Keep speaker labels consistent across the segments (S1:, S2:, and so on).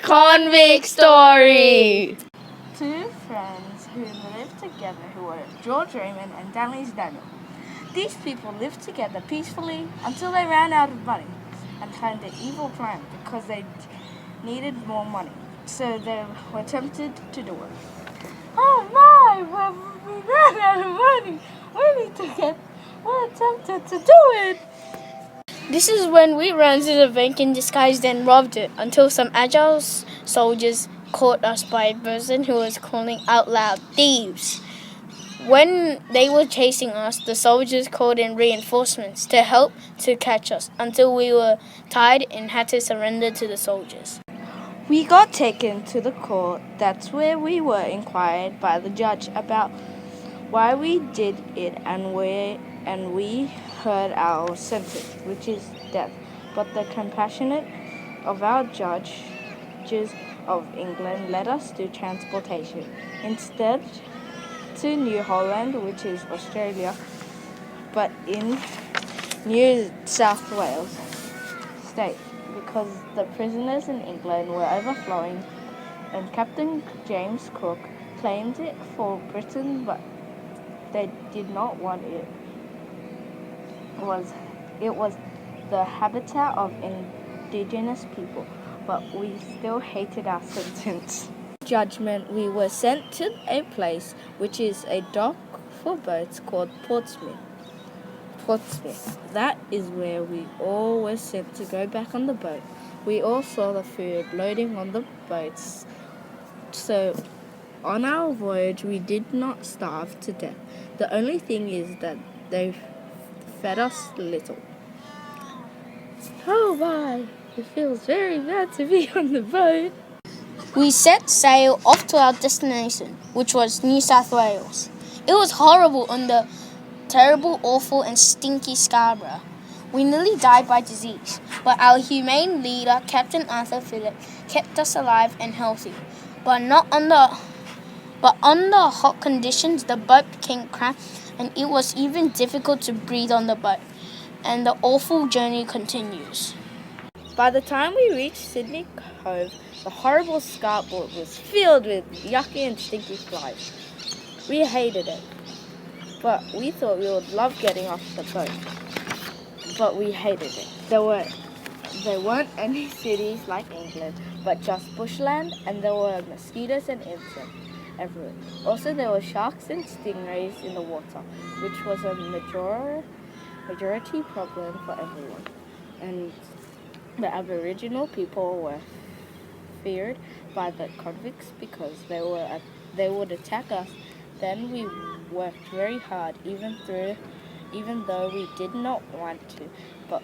S1: convict story.
S2: Two friends who lived together who were George Raymond and Daniel. These people lived together peacefully until they ran out of money and had an evil plan because they needed more money. So they were tempted to do it. Oh my, we ran out of money. We're tempted to do it.
S1: This is when we ran to the bank in disguise and robbed it until some agile soldiers caught us by a person who was calling out loud, "Thieves!" When they were chasing us, the soldiers called in reinforcements to help to catch us until we were tired and had to surrender to the soldiers.
S2: We got taken to the court. That's where we were inquired by the judge about why we did it, and we heard our sentence, which is death. But the compassionate of our judges of England let us do transportation instead to New Holland, which is Australia, but in New South Wales state, because the prisoners in England were overflowing, and Captain James Cook claimed it for Britain, but they did not want it. It was the habitat of indigenous people, but we still hated our sentence. Judgment, we were sent to a place which is a dock for boats called Portsmouth. That is where we all were sent to go back on the boat. We all saw the food loading on the boats, so on our voyage we did not starve to death. The only thing is that they fed us little. Oh my, it feels very bad to be on the boat.
S1: We set sail off to our destination, which was New South Wales. It was horrible on the terrible, awful and stinky Scarborough. We nearly died by disease, but our humane leader, Captain Arthur Phillip, kept us alive and healthy. But on the hot conditions, the boat became cramped, and it was even difficult to breathe on the boat. And the awful journey continues.
S2: By the time we reached Sydney Cove, the horrible Scarborough was filled with yucky and stinky flies. We hated it, but we thought we would love getting off the boat. But we hated it. There weren't any cities like England, but just bushland, and there were mosquitoes and insects everywhere. Also, there were sharks and stingrays in the water, which was a majority problem for everyone. And the Aboriginal people were feared by the convicts because they would attack us. Then we worked very hard, even though we did not want to, but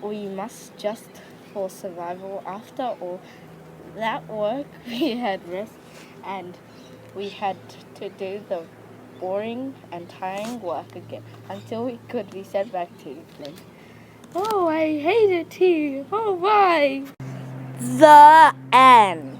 S2: we must just for survival. After all that work, we had rest, and we had to do the boring and tiring work again until we could be sent back to England. Oh, I hate it here. Oh, why? The end.